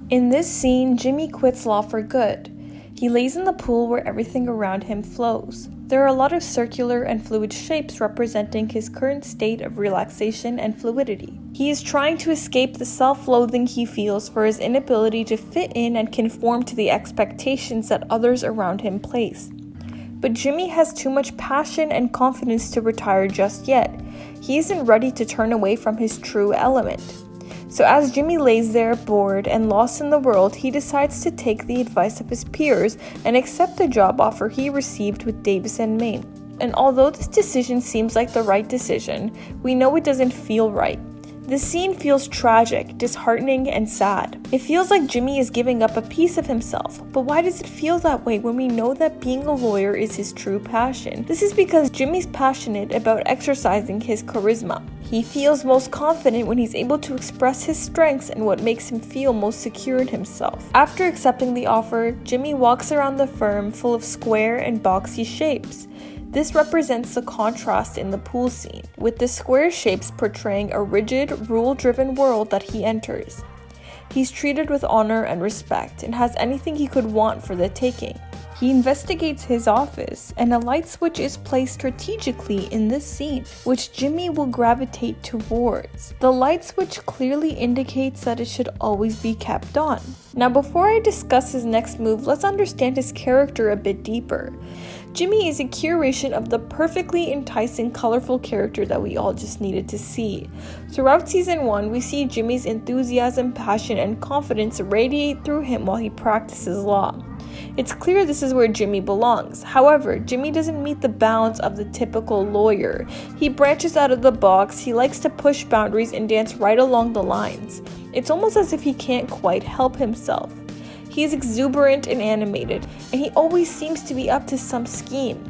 In this scene, Jimmy quits law for good. He lays in the pool where everything around him flows. There are a lot of circular and fluid shapes representing his current state of relaxation and fluidity. He is trying to escape the self-loathing he feels for his inability to fit in and conform to the expectations that others around him place. But Jimmy has too much passion and confidence to retire just yet. He isn't ready to turn away from his true element. So as Jimmy lays there bored and lost in the world, he decides to take the advice of his peers and accept the job offer he received with Davis & Maine. And although this decision seems like the right decision, we know it doesn't feel right. The scene feels tragic, disheartening, and sad. It feels like Jimmy is giving up a piece of himself, but why does it feel that way when we know that being a lawyer is his true passion? This is because Jimmy's passionate about exercising his charisma. He feels most confident when he's able to express his strengths and what makes him feel most secure in himself. After accepting the offer, Jimmy walks around the firm full of square and boxy shapes. This represents the contrast in the pool scene, with the square shapes portraying a rigid, rule-driven world that he enters. He's treated with honor and respect and has anything he could want for the taking. He investigates his office, and a light switch is placed strategically in this scene, which Jimmy will gravitate towards. The light switch clearly indicates that it should always be kept on. Now, before I discuss his next move, let's understand his character a bit deeper. Jimmy is a curation of the perfectly enticing, colorful character that we all just needed to see. Throughout Season 1, we see Jimmy's enthusiasm, passion, and confidence radiate through him while he practices law. It's clear this is where Jimmy belongs. However, Jimmy doesn't meet the bounds of the typical lawyer. He branches out of the box, he likes to push boundaries and dance right along the lines. It's almost as if he can't quite help himself. He is exuberant and animated, and he always seems to be up to some scheme.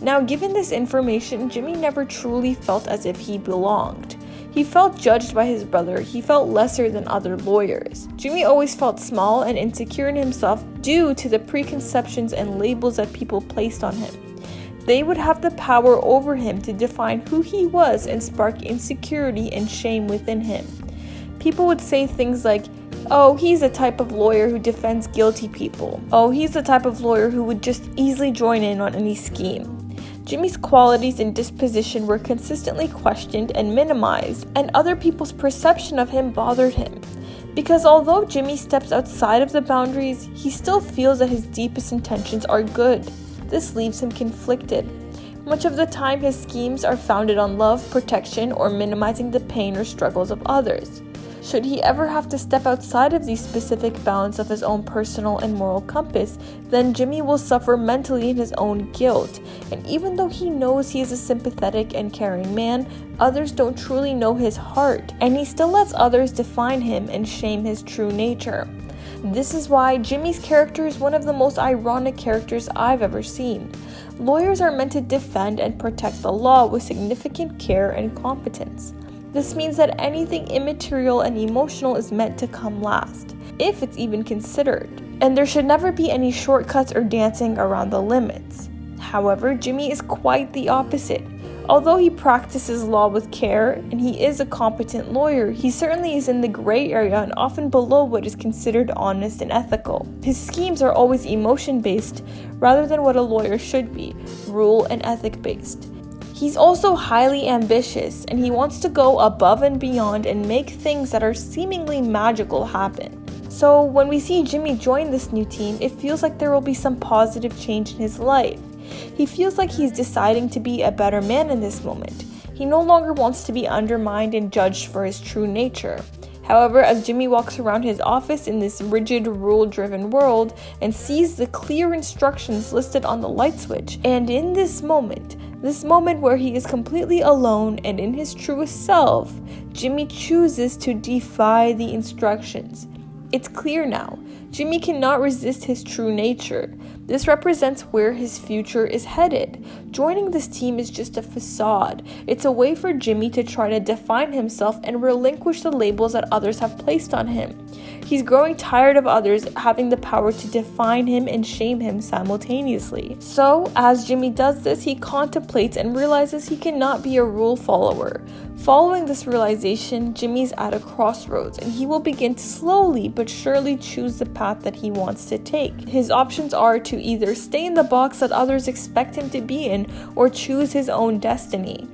Now, given this information, Jimmy never truly felt as if he belonged. He felt judged by his brother. He felt lesser than other lawyers. Jimmy always felt small and insecure in himself due to the preconceptions and labels that people placed on him. They would have the power over him to define who he was and spark insecurity and shame within him. People would say things like, "Oh, he's the type of lawyer who defends guilty people. Oh, he's the type of lawyer who would just easily join in on any scheme." Jimmy's qualities and disposition were consistently questioned and minimized, and other people's perception of him bothered him. Because although Jimmy steps outside of the boundaries, he still feels that his deepest intentions are good. This leaves him conflicted. Much of the time, his schemes are founded on love, protection, or minimizing the pain or struggles of others. Should he ever have to step outside of these specific bounds of his own personal and moral compass, then Jimmy will suffer mentally in his own guilt. And even though he knows he is a sympathetic and caring man, others don't truly know his heart, and he still lets others define him and shame his true nature. This is why Jimmy's character is one of the most ironic characters I've ever seen. Lawyers are meant to defend and protect the law with significant care and competence. This means that anything immaterial and emotional is meant to come last, if it's even considered. And there should never be any shortcuts or dancing around the limits. However, Jimmy is quite the opposite. Although he practices law with care and he is a competent lawyer, he certainly is in the gray area and often below what is considered honest and ethical. His schemes are always emotion-based rather than what a lawyer should be, rule and ethic-based. He's also highly ambitious, and he wants to go above and beyond and make things that are seemingly magical happen. So when we see Jimmy join this new team, it feels like there will be some positive change in his life. He feels like he's deciding to be a better man in this moment. He no longer wants to be undermined and judged for his true nature. However, as Jimmy walks around his office in this rigid, rule-driven world and sees the clear instructions listed on the light switch, and in this moment where he is completely alone and in his truest self, Jimmy chooses to defy the instructions. It's clear now. Jimmy cannot resist his true nature. This represents where his future is headed. Joining this team is just a facade. It's a way for Jimmy to try to define himself and relinquish the labels that others have placed on him. He's growing tired of others having the power to define him and shame him simultaneously. So, as Jimmy does this, he contemplates and realizes he cannot be a rule follower. Following this realization, Jimmy's at a crossroads and he will begin to slowly but surely choose the path that he wants to take. His options are to either stay in the box that others expect him to be in or choose his own destiny.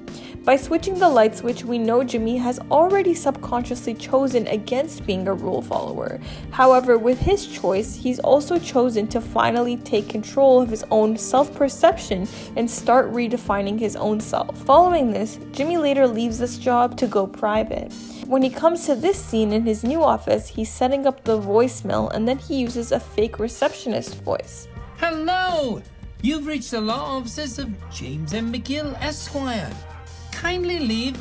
By switching the light switch, we know Jimmy has already subconsciously chosen against being a rule follower. However, with his choice, he's also chosen to finally take control of his own self-perception and start redefining his own self. Following this, Jimmy later leaves this job to go private. When he comes to this scene in his new office, he's setting up the voicemail and then he uses a fake receptionist voice. Hello! You've reached the law offices of James M. McGill, Esquire. Kindly leave.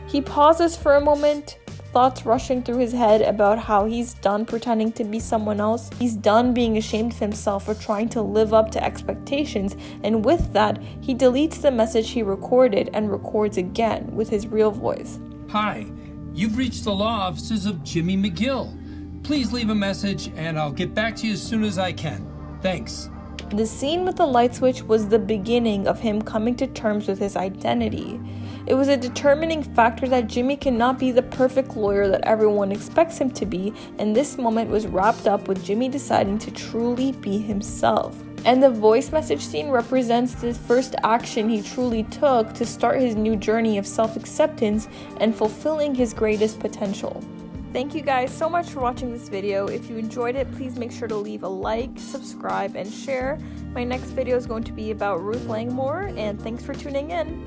He pauses for a moment, thoughts rushing through his head about how he's done pretending to be someone else. He's done being ashamed of himself for trying to live up to expectations, and with that, he deletes the message he recorded and records again with his real voice. Hi, you've reached the law offices of Jimmy McGill. Please leave a message and I'll get back to you as soon as I can. Thanks. The scene with the light switch was the beginning of him coming to terms with his identity. It was a determining factor that Jimmy cannot be the perfect lawyer that everyone expects him to be, and this moment was wrapped up with Jimmy deciding to truly be himself. And the voice message scene represents the first action he truly took to start his new journey of self-acceptance and fulfilling his greatest potential. Thank you guys so much for watching this video. If you enjoyed it, please make sure to leave a like, subscribe, and share. My next video is going to be about Ruth Langmore, and thanks for tuning in.